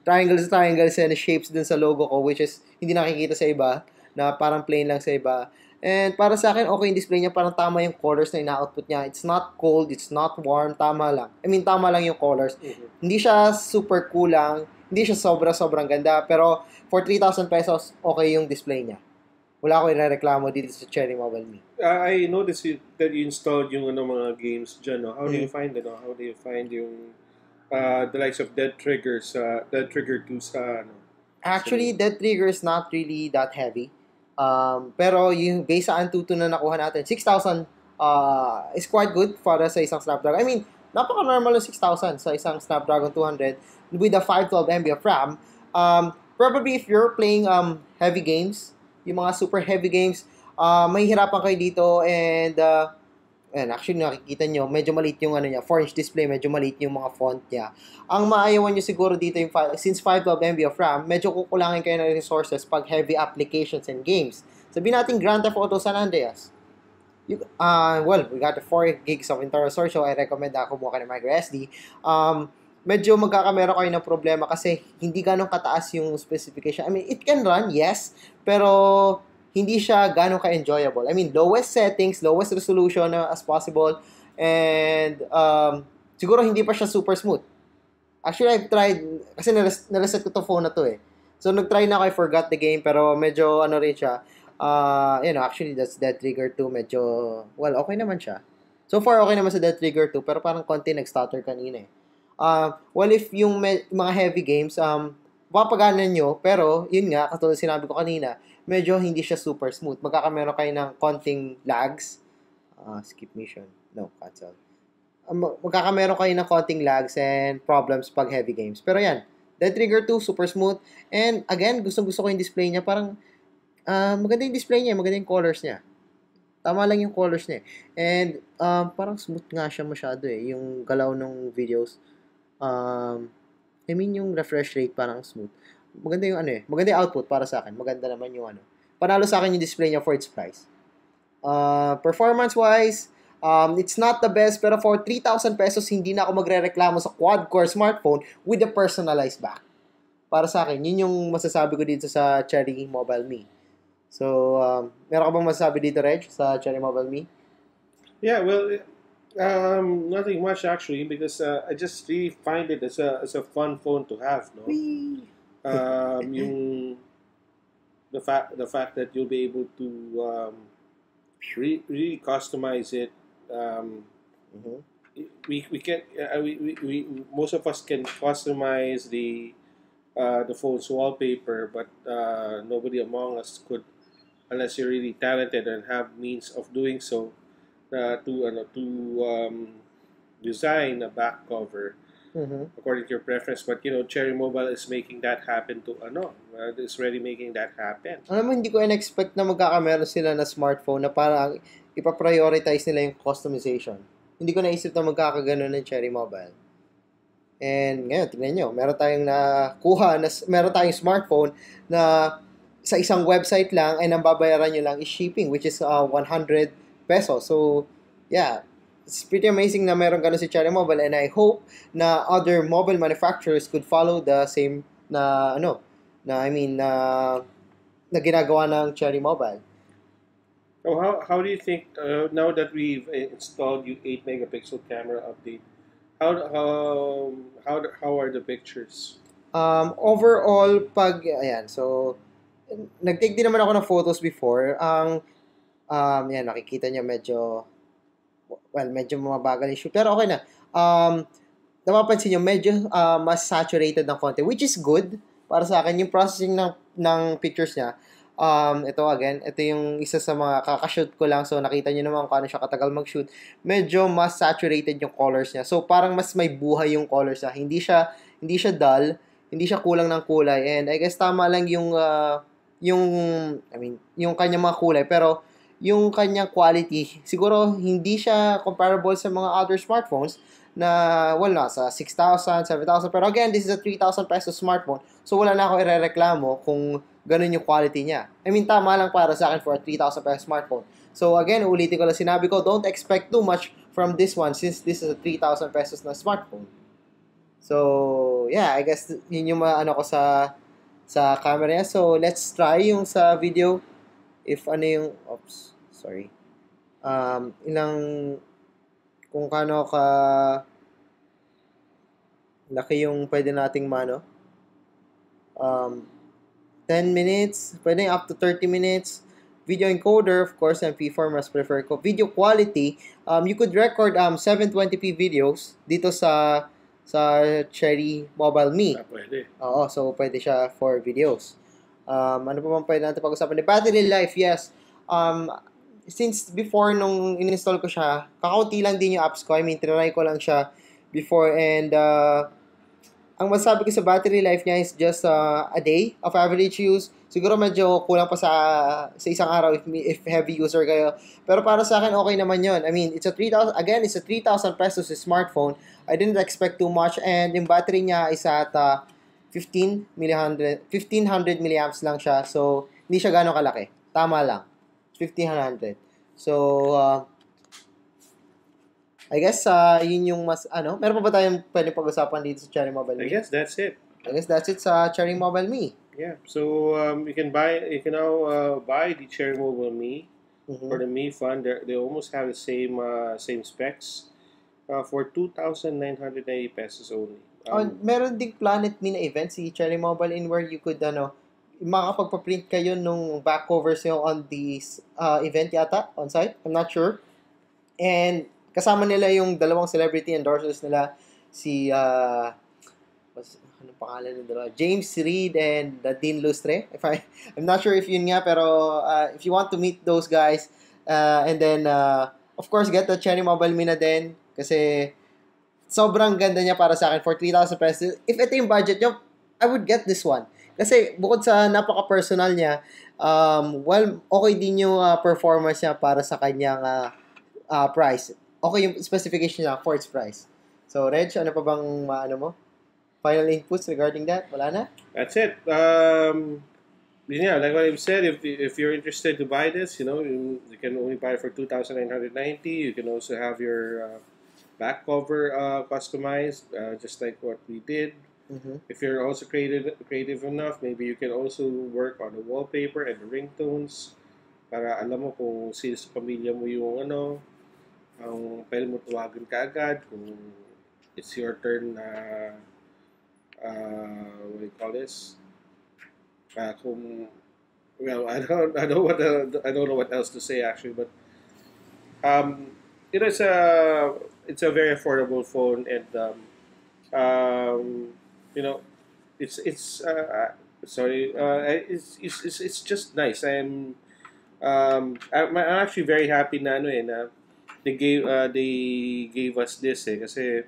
triangles and shapes dun sa logo ko, which is hindi nakikita sa iba, na parang plain lang sa iba. And para sa akin, okay yung display niya, parang tama yung colors na ina-output niya. It's not cold, it's not warm, tama lang. I mean, tama lang yung colors. Mm-hmm. Hindi siya super kulang, hindi siya sobrang ganda, pero for 3,000 pesos, okay yung display niya. Wala ko irereklamo dito sa Cherry Mobile Me. I noticed that you installed yung mga games dyan, no? How do you find it, no? How do you find yung the likes of Dead Trigger 2 sa Actually, Dead Trigger is not really that heavy. Pero yung base sa Antutu na nakuha natin, 6,000 is quite good para sa isang Snapdragon. I mean, napaka-normal yung 6,000 sa isang Snapdragon 200 with a 512 MB of RAM. Probably if you're playing heavy games, yung mga super heavy games, mahihirapan kayo dito and actually nakikita nyo, medyo maliit yung 4-inch display, medyo maliit yung mga font niya. Ang maayawan nyo siguro dito yung since 512 MB of RAM, medyo kukulangin kayo ng resources pag heavy applications and games. Sabihin natin Grand Theft Auto San Andreas. We got the 4 gigs of internal storage, so I recommend na kumuha ka ng microSD. Medyo magkakamera kayo ng problema kasi hindi ganong kataas yung specification. I mean, it can run, yes, pero hindi siya gano'ng ka-enjoyable. I mean, lowest settings, lowest resolution as possible, and siguro hindi pa siya super smooth. Actually, I've tried, kasi nareset ko to phone na to eh. So, nag-try na ako, I forgot the game, pero medyo rin siya. Actually, that's Dead Trigger 2, medyo, okay naman siya. So far, okay naman sa Dead Trigger 2, pero parang konti nag-stutter kanina eh. If yung mga heavy games, papaganan nyo, pero, yun nga, katulad sinabi ko kanina, medyo hindi siya super smooth. Magkakameron kayo ng konting lags. Skip mission. No, cancel. Magkakameron kayo ng konting lags and problems pag heavy games. Pero yan, Dead Trigger 2, super smooth. And again, gustong-gusto ko yung display niya. Parang, maganda yung display niya, maganda yung colors niya. Tama lang yung colors niya. And, parang smooth nga siya masyado eh. Yung galaw ng videos. I mean, yung refresh rate parang smooth. Maganda yung maganda yung output para sa akin. Maganda naman yung Panalo sa akin yung display niya for its price. Performance-wise, it's not the best, pero for 3,000 pesos, hindi na ako magre-reklamo sa quad-core smartphone with a personalized back. Para sa akin, yun yung masasabi ko dito sa Cherry Mobile Me. So, meron ka bang masasabi dito, Reg, sa Cherry Mobile Me? Yeah, well, nothing much actually because I just really find it as a fun phone to have, no? Yung the fact that you'll be able to really customize it. We can we most of us can customize the phone's wallpaper, but nobody among us could, unless you're really talented and have means of doing so, to design a back cover according to your preference. But Cherry Mobile is making that happen is already making that happen. Alam mo, hindi ko in-expect na magkakameron sila na smartphone na parang ipaprioritize nila yung customization. Hindi ko naisip na magkakaganon ng Cherry Mobile. And ngayon, tingnan nyo, meron tayong smartphone na sa isang website lang ay nang babayaran nyo lang is shipping, which is 100 pesos. So, yeah, it's pretty amazing na meron ganun si Cherry Mobile, and I hope na other mobile manufacturers could follow the same na ginagawa ng Cherry Mobile. So how do you think now that we've installed yung 8 megapixel camera update? How are the pictures? Overall, so nag-take din naman ako ng photos before. Nakikita niya medyo mabagal yung shoot, pero okay na. Napapansin niyo medyo mas saturated ng konti, which is good para sa akin yung processing ng pictures niya. Ito yung isa sa mga kakashoot ko lang. So, nakita nyo naman kung ano siya katagal mag-shoot. Medyo mas saturated yung colors niya. So, parang mas may buhay yung colors niya. Hindi siya dull. Hindi siya kulang ng kulay. And I guess tama lang yung kanyang mga kulay. Pero, yung kanyang quality, siguro hindi siya comparable sa mga other smartphones na sa 6,000, 7,000. Pero again, this is a 3,000 pesos smartphone. So, wala na ako irereklamo kung ganun yung quality niya. I mean, tama lang para sa akin for a 3,000 pesos smartphone. So, again, ulitin ko lang sinabi ko, don't expect too much from this one since this is a 3,000 pesos na smartphone. So, yeah, I guess yun yung ko sa camera niya. So, let's try yung sa video. Kung kano ka laki yung pwede nating 10 minutes, pwede up to 30 minutes. Video encoder, of course, MP4 mas prefer ko. Video quality, you could record 720p videos dito sa Cherry Mobile Me. Pwede. Oo, so pwede siya for videos. Ano pa bang pwede natin pag-usapan? The battery life, yes. Since before nung in-install ko siya, kakaunti lang din yung apps ko. I mean, tinry ko lang siya before, and ang masasabi ko sa battery life niya is just a day of average use. Siguro medyo kulang pa sa isang araw if heavy user kayo. Pero para sa akin, okay naman yun. I mean, it's a 3,000 pesos smartphone. I didn't expect too much, and yung battery niya is at 1500 milliamps lang siya. So, hindi siya gano'ng kalaki. Tama lang. 1500. So, I guess yun yung mas meron pa ba tayong pwede pag-usapan dito sa Cherry Mobile Me? I guess that's it sa Cherry Mobile Me. Yeah. So you can now buy the Cherry Mobile Me for the Me Fund. They almost have the same specs for 2,990 pesos only. Meron ding Planet Me na event si Cherry Mobile in where you could makakapagpa-print kayo nung back covers nyo on this event yata on site. I'm not sure. And kasama nila yung dalawang celebrity endorsers nila, si anong pangalan ng dalawa? James Reid and Dean Lustre. I'm not sure if yun nga, pero if you want to meet those guys, and then of course get the Cherry Mobile Me na din kasi sobrang ganda niya para sa akin for 3,000 pesos. If ito yung budget nyo, I would get this one. Kasi bukod sa napaka-personal niya, okay din yung performance niya para sa kanyang price. Okay yung specification niya for its price. So, Reg, ano pa bang mo? final inputs regarding that? Wala na? That's it. Yeah, like what I've said, if you're interested to buy this, you can only buy it for 2,990. You can also have your back cover customized, just like what we did. If you're also creative enough, maybe you can also work on the wallpaper and the ringtones para alam mo kung sino sa pamilya mo yung ang pwede mo tawagan kaagad kung it's your turn na what do you call this? Well, I don't know what else to say actually, but it's a very affordable phone, and you know, it's sorry, it's just nice. I'm actually very happy na they gave us this kasi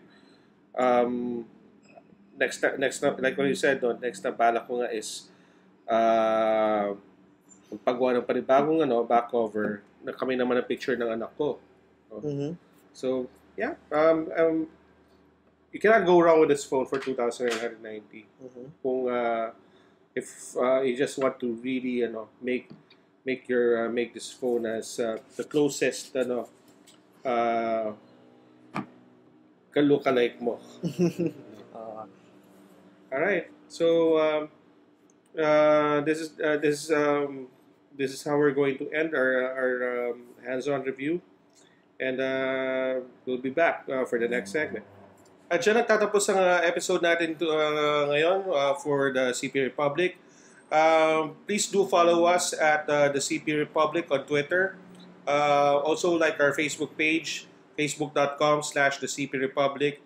next up, like what you said, no, next na balak ko nga is paggawa ng panibagong back cover na kami naman ang picture ng anak ko. So, yeah, you cannot go wrong with this phone for 2,990. Kung if you just want to really make this phone as the closest ka-lookalike mo. All right. So this is how we're going to end our hands-on review, and we'll be back for the next segment. At dyan nagtatapos ang episode natin ngayon for the CP Republic. Please do follow us at the CP Republic on Twitter. Also like our Facebook page, facebook.com/the CP Republic.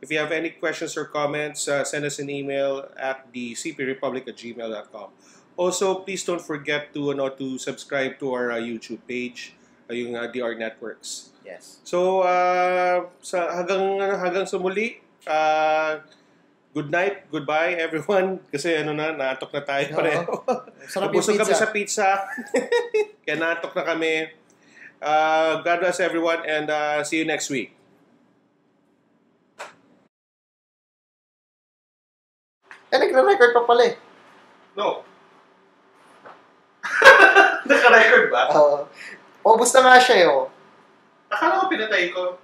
If you have any questions or comments, send us an email at thecprepublic@gmail.com. Also, please don't forget to subscribe to our YouTube page, yung DR Networks. Yes. So, hanggang sa muli, good night, goodbye everyone. Kasi naatok na tayo pareho. Sarap yung pizza. Kami sa pizza. Kaya naatok na kami. God bless everyone, and see you next week. Nagre-record pa pala eh. No. Naka-record ba? Oo. Ubus na nga siya eh. Akala ko pinatay ko.